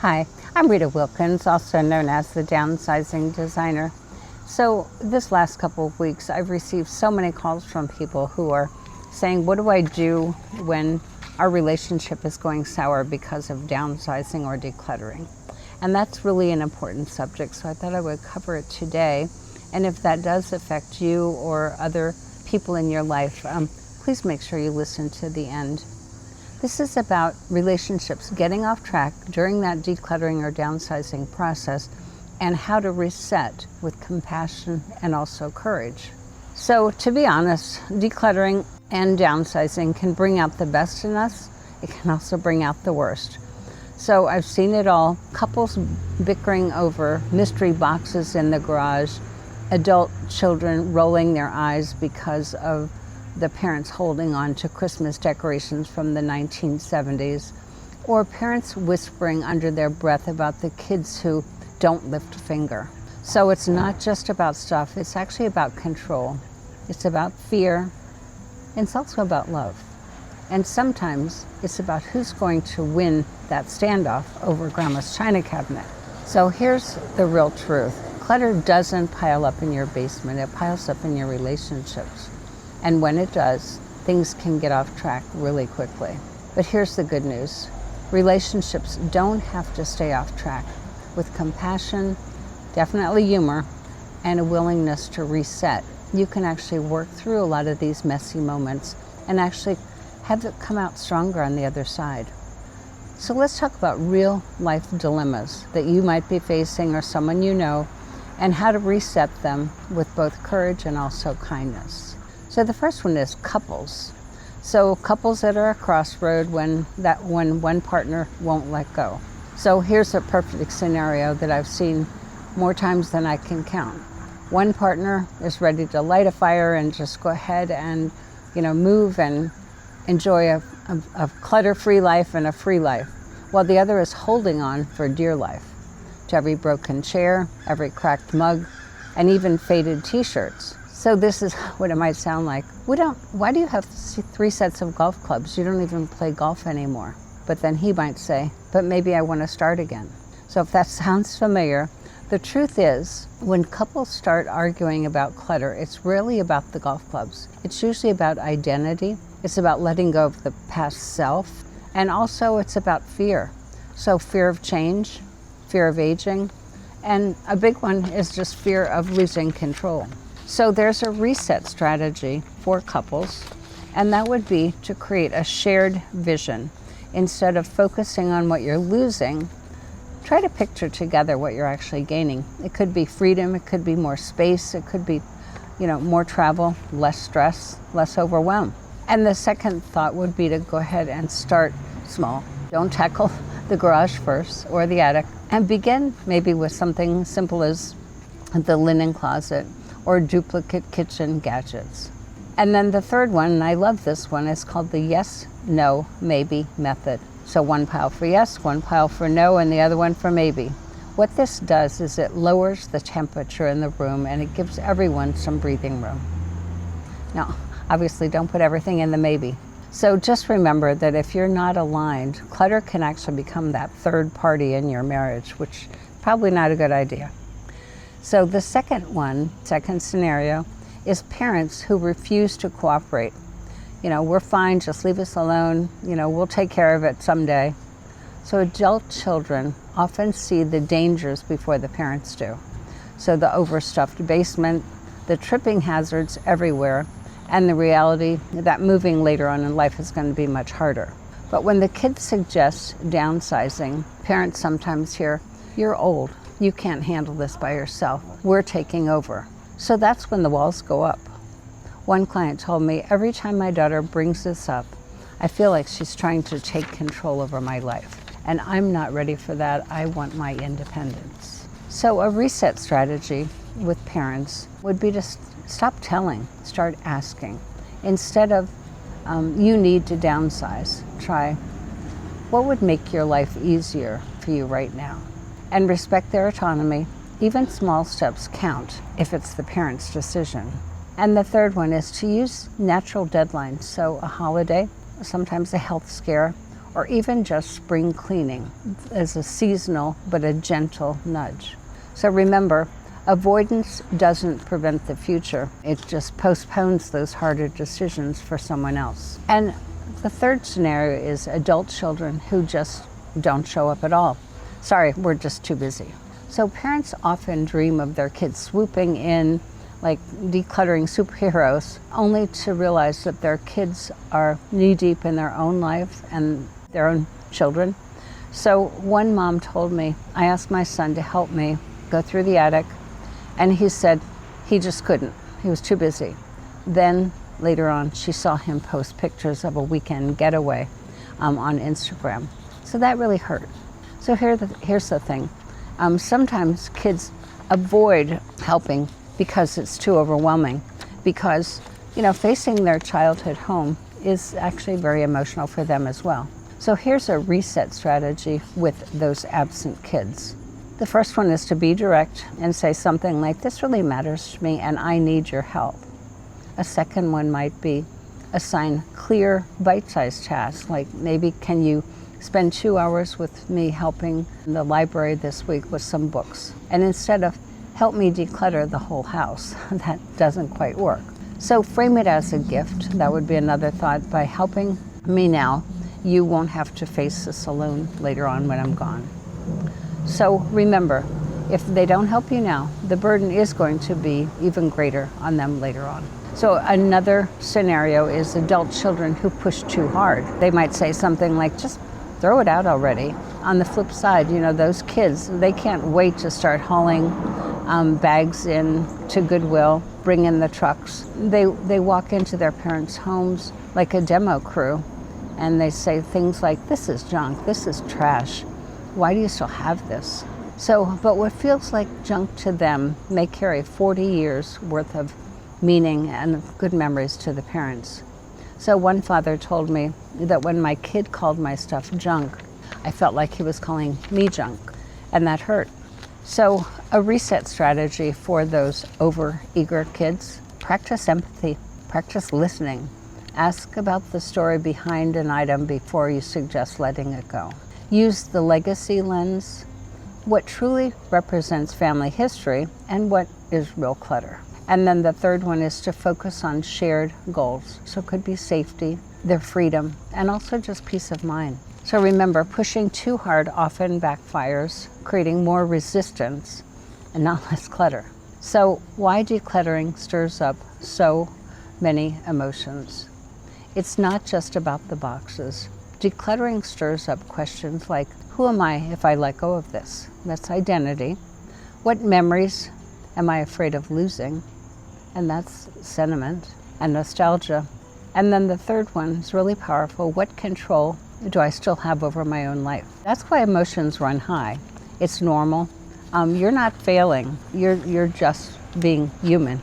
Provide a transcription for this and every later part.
Hi, I'm Rita Wilkins, also known as the Downsizing Designer. So this last couple of weeks, I've received so many calls from people who are saying, what do I do when our relationship is going sour because of downsizing or decluttering? And that's really an important subject, so I thought I would cover it today. And if that does affect you or other people in your life, please make sure you listen to the end. This is about relationships getting off track during that decluttering or downsizing process and how to reset with compassion and also courage. So to be honest, decluttering and downsizing can bring out the best in us. It can also bring out the worst. So I've seen it all. Couples bickering over mystery boxes in the garage, adult children rolling their eyes because of the parents holding on to Christmas decorations from the 1970s, or parents whispering under their breath about the kids who don't lift a finger. So it's not just about stuff, it's actually about control. It's about fear, and it's also about love. And sometimes it's about who's going to win that standoff over Grandma's china cabinet. So here's the real truth. Clutter doesn't pile up in your basement, it piles up in your relationships. And when it does, things can get off track really quickly. But here's the good news. Relationships don't have to stay off track. With compassion, definitely humor, and a willingness to reset, you can actually work through a lot of these messy moments and actually have it come out stronger on the other side. So let's talk about real life dilemmas that you might be facing or someone you know, and how to reset them with both courage and also kindness. So the first one is couples. So couples that are at a crossroad when one partner won't let go. So here's a perfect scenario that I've seen more times than I can count. One partner is ready to light a fire and just go ahead and move and enjoy a clutter-free life and a free life, while the other is holding on for dear life to every broken chair, every cracked mug, and even faded t-shirts. So this is what it might sound like. Why do you have 3 sets of golf clubs? You don't even play golf anymore. But then he might say, but maybe I want to start again. So if that sounds familiar, the truth is, when couples start arguing about clutter, it's really about the golf clubs. It's usually about identity. It's about letting go of the past self. And also it's about fear. So fear of change, fear of aging, and a big one is just fear of losing control. So there's a reset strategy for couples, and that would be to create a shared vision. Instead of focusing on what you're losing, try to picture together what you're actually gaining. It could be freedom, it could be more space, it could be, more travel, less stress, less overwhelm. And the second thought would be to go ahead and start small. Don't tackle the garage first or the attic, and begin maybe with something simple as the linen closet or duplicate kitchen gadgets. And then the third one, and I love this one, is called the yes, no, maybe method. So one pile for yes, one pile for no, and the other one for maybe. What this does is it lowers the temperature in the room and it gives everyone some breathing room. Now, obviously don't put everything in the maybe. So just remember that if you're not aligned, clutter can actually become that third party in your marriage, which is probably not a good idea. So the second scenario, is parents who refuse to cooperate. We're fine, just leave us alone, we'll take care of it someday. So adult children often see the dangers before the parents do. So the overstuffed basement, the tripping hazards everywhere, and the reality that moving later on in life is going to be much harder. But when the kids suggest downsizing, parents sometimes hear, you're old. You can't handle this by yourself. We're taking over. So that's when the walls go up. One client told me, every time my daughter brings this up, I feel like she's trying to take control over my life. And I'm not ready for that. I want my independence. So a reset strategy with parents would be to stop telling, start asking. Instead of, you need to downsize, try, what would make your life easier for you right now? And respect their autonomy. Even small steps count if it's the parent's decision. And the third one is to use natural deadlines. So a holiday, sometimes a health scare, or even just spring cleaning as a seasonal but a gentle nudge. So remember, avoidance doesn't prevent the future. It just postpones those harder decisions for someone else. And the third scenario is adult children who just don't show up at all. Sorry, we're just too busy. So parents often dream of their kids swooping in like decluttering superheroes, only to realize that their kids are knee-deep in their own lives and their own children. So one mom told me, I asked my son to help me go through the attic, and he said he just couldn't. He was too busy. Then later on, she saw him post pictures of a weekend getaway on Instagram. So that really hurt. So here's the thing. Sometimes kids avoid helping because it's too overwhelming, because facing their childhood home is actually very emotional for them as well. So here's a reset strategy with those absent kids. The first one is to be direct and say something like, this really matters to me and I need your help. A second one might be assign clear bite-sized tasks, like maybe can you spend 2 hours with me helping the library this week with some books, and instead of help me declutter the whole house. That doesn't quite work. So frame it as a gift. That would be another thought. By helping me now, you won't have to face this alone later on when I'm gone. So remember, if they don't help you now, the burden is going to be even greater on them later on. So another scenario is adult children who push too hard. They might say something like, just throw it out already. On the flip side, those kids, they can't wait to start hauling bags in to Goodwill, bring in the trucks. They walk into their parents' homes like a demo crew, and they say things like, this is junk, this is trash. Why do you still have this? But what feels like junk to them may carry 40 years worth of meaning and good memories to the parents. So one father told me that when my kid called my stuff junk, I felt like he was calling me junk, and that hurt. So a reset strategy for those over-eager kids: practice empathy, practice listening. Ask about the story behind an item before you suggest letting it go. Use the legacy lens, what truly represents family history and what is real clutter. And then the third one is to focus on shared goals. So it could be safety, their freedom, and also just peace of mind. So remember, pushing too hard often backfires, creating more resistance and not less clutter. So why decluttering stirs up so many emotions? It's not just about the boxes. Decluttering stirs up questions like, who am I if I let go of this? That's identity. What memories am I afraid of losing? And that's sentiment and nostalgia. And then the third one is really powerful. What control do I still have over my own life? That's why emotions run high. It's normal. You're not failing. You're just being human.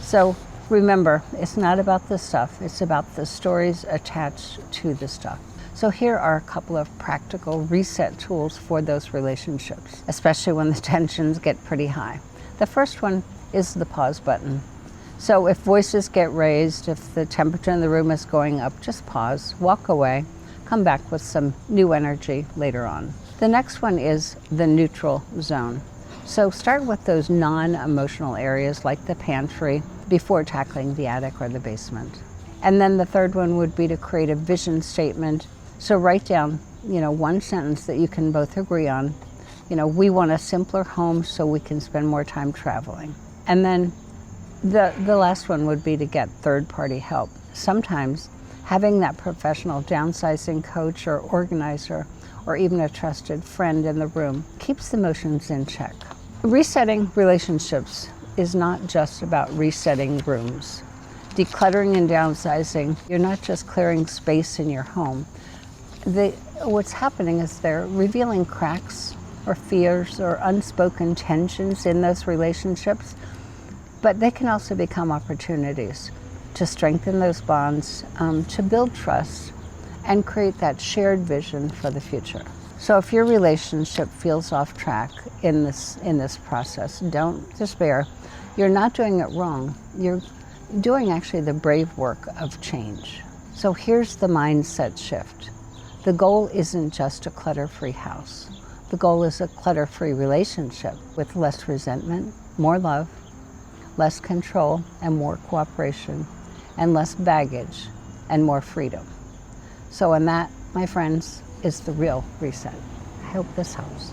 So remember, it's not about the stuff. It's about the stories attached to the stuff. So here are a couple of practical reset tools for those relationships, especially when the tensions get pretty high. The first one is the pause button. So if voices get raised, if the temperature in the room is going up, just pause, walk away, come back with some new energy later on. The next one is the neutral zone. So start with those non-emotional areas like the pantry before tackling the attic or the basement. And then the third one would be to create a vision statement. So write down, one sentence that you can both agree on. We want a simpler home so we can spend more time traveling. And then the last one would be to get third-party help. Sometimes having that professional downsizing coach or organizer or even a trusted friend in the room keeps the emotions in check. Resetting relationships is not just about resetting rooms. Decluttering and downsizing, you're not just clearing space in your home. What's happening is they're revealing cracks or fears or unspoken tensions in those relationships, but they can also become opportunities to strengthen those bonds, to build trust, and create that shared vision for the future. So if your relationship feels off track in this process, don't despair. You're not doing it wrong. You're doing actually the brave work of change. So here's the mindset shift. The goal isn't just a clutter-free house. The goal is a clutter-free relationship with less resentment, more love, less control and more cooperation, and less baggage and more freedom. So, and that, my friends, is the real reset. I hope this helps.